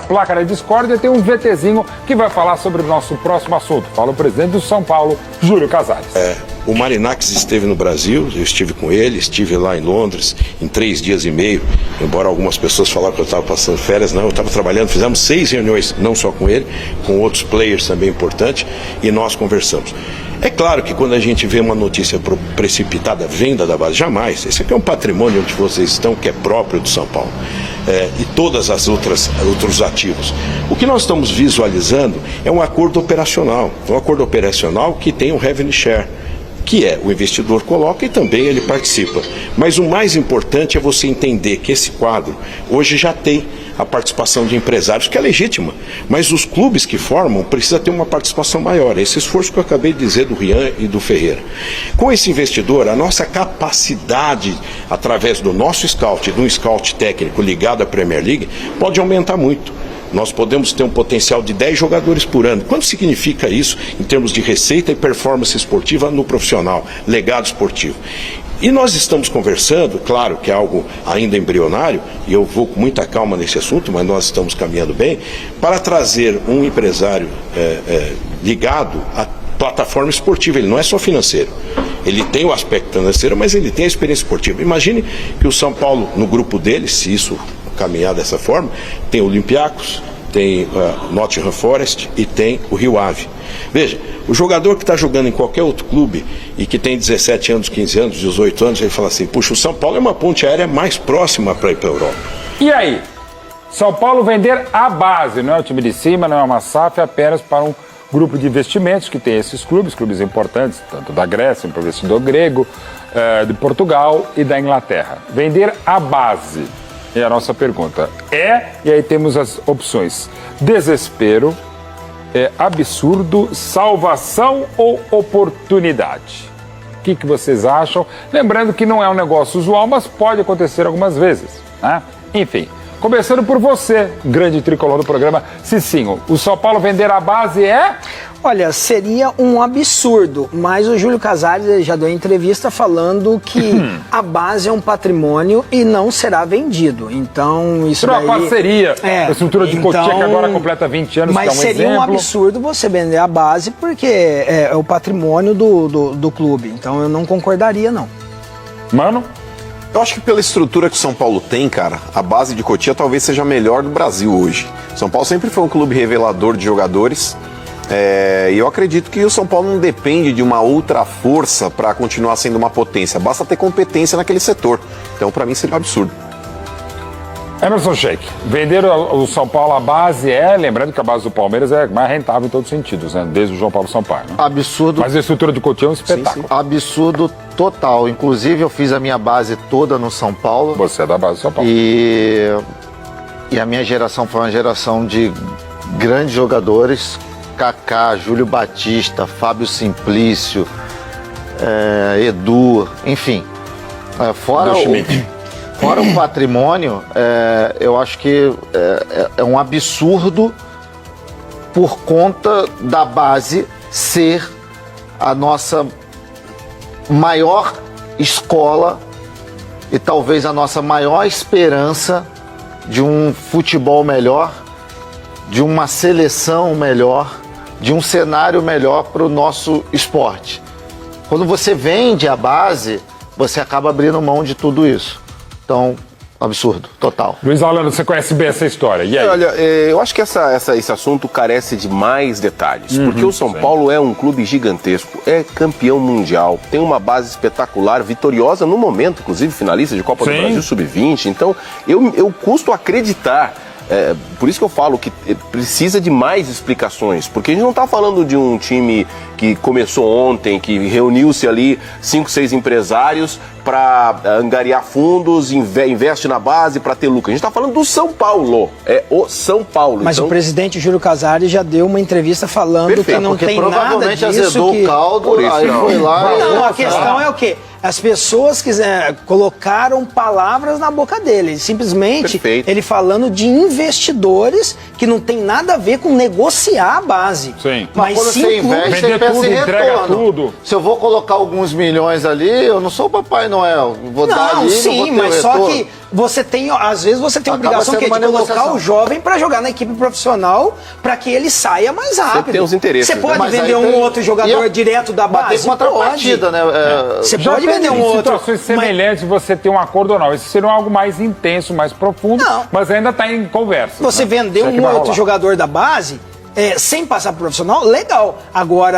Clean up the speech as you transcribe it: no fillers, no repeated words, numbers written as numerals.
placa da discórdia, tem um VTzinho que vai falar sobre o nosso próximo assunto. Fala o presidente do São Paulo, Júlio Casares. O Marinákis esteve no Brasil, eu estive com ele, estive lá em Londres em 3 dias e meio, embora algumas pessoas falaram que eu estava passando férias, não, eu estava trabalhando, fizemos 6 reuniões, não só com ele, com outros players também importantes, e nós conversamos. É claro que quando a gente vê uma notícia precipitada, venda da base, jamais, esse aqui é um patrimônio onde vocês estão, que é próprio do São Paulo, e todas as outros ativos. O que nós estamos visualizando é um acordo operacional que tem um revenue share, que é o investidor coloca e também ele participa. Mas o mais importante é você entender que esse quadro hoje já tem a participação de empresários, que é legítima, mas os clubes que formam precisam ter uma participação maior. Esse esforço que eu acabei de dizer do Rian e do Ferreira. Com esse investidor, a nossa capacidade, através do nosso scout, de um scout técnico ligado à Premier League, pode aumentar muito. Nós podemos ter um potencial de 10 jogadores por ano. Quanto significa isso em termos de receita e performance esportiva no profissional, legado esportivo? E nós estamos conversando, claro que é algo ainda embrionário, e eu vou com muita calma nesse assunto, mas nós estamos caminhando bem, para trazer um empresário ligado à plataforma esportiva. Ele não é só financeiro. Ele tem o aspecto financeiro, mas ele tem a experiência esportiva. Imagine que o São Paulo, no grupo dele, se isso caminhar dessa forma, tem o Olympiacos, tem Nottingham Forest e tem o Rio Ave. Veja, o jogador que está jogando em qualquer outro clube e que tem 17 anos, 15 anos, 18 anos, ele fala assim, puxa, o São Paulo é uma ponte aérea mais próxima para ir para a Europa. E aí? São Paulo vender a base, não é o time de cima, não é uma SAF, é apenas para um grupo de investimentos que tem esses clubes importantes, tanto da Grécia, um investidor grego, de Portugal e da Inglaterra. Vender a base. É a nossa pergunta. E aí temos as opções: desespero, absurdo, salvação ou oportunidade? O que vocês acham? Lembrando que não é um negócio usual, mas pode acontecer algumas vezes, né? Enfim, começando por você, grande tricolor do programa, Cicinho. O São Paulo vender a base é... Olha, seria um absurdo, mas o Júlio Casares já deu entrevista falando que a base é um patrimônio e não será vendido. Então, isso daí... uma parceria, a estrutura de Cotia, que agora completa 20 anos, mas que é um seria exemplo. um absurdo você vender a base, porque é o patrimônio do clube. Então, eu não concordaria, não. Mano? Eu acho que pela estrutura que o São Paulo tem, cara, a base de Cotia talvez seja a melhor do Brasil hoje. São Paulo sempre foi um clube revelador de jogadores. E eu acredito que o São Paulo não depende de uma outra força para continuar sendo uma potência. Basta ter competência naquele setor. Então, para mim, seria um absurdo. Emerson Sheik, vender o São Paulo a base lembrando que a base do Palmeiras é mais rentável em todos os sentidos, né? Desde o João Paulo Sampaio, né? Absurdo. Mas a estrutura do Coutinho é um espetáculo. Sim. Absurdo total. Inclusive, eu fiz a minha base toda no São Paulo. Você é da base do São Paulo. E a minha geração foi uma geração de grandes jogadores. Kaká, Júlio Batista, Fábio Simplício, Edu, enfim. Fora o patrimônio, eu acho que é um absurdo por conta da base ser a nossa maior escola e talvez a nossa maior esperança de um futebol melhor, de uma seleção melhor, de um cenário melhor para o nosso esporte. Quando você vende a base, você acaba abrindo mão de tudo isso. Então, absurdo, total. Luiz Orlando, você conhece bem essa história, e aí? Olha, eu acho que esse assunto carece de mais detalhes, porque o São Paulo é um clube gigantesco, é campeão mundial, tem uma base espetacular, vitoriosa no momento, inclusive finalista de Copa do Brasil Sub-20, então eu custo acreditar. Por isso que eu falo que precisa de mais explicações, porque a gente não está falando de um time que começou ontem, que reuniu-se ali 5, 6 empresários para angariar fundos, investe na base para ter lucro. A gente está falando do São Paulo, é o São Paulo. Mas então, o presidente Júlio Casares já deu uma entrevista falando que não tem nada disso. Provavelmente azedou o caldo, aí foi lá... Não, a questão é o quê? As pessoas colocaram palavras na boca dele. Simplesmente, ele falando de investidores que não tem nada a ver com negociar a base. Sim. Mas quando você investe, você pensa em retorno. Se eu vou colocar alguns milhões ali, eu não sou o Papai Noel. Noel? Vou dar Não, ali, sim, não vou ter mas o só retorno. que você tem, às vezes você tem a Acaba obrigação sendo que é de uma colocar negociação. o jovem para jogar na equipe profissional para que ele saia mais rápido. tem os interesses, Você né? pode Mas vender aí um tem- outro jogador e direto da Mas tem base? contrapartida, né? Você Já pode teve vender um outro. situações semelhantes de você ter um acordo ou não. Esse seria algo mais intenso, mais profundo, Não. mas ainda está em conversa. Você né? vender Isso é que um vai outro rolar. jogador da base sem passar pro profissional, legal. Agora,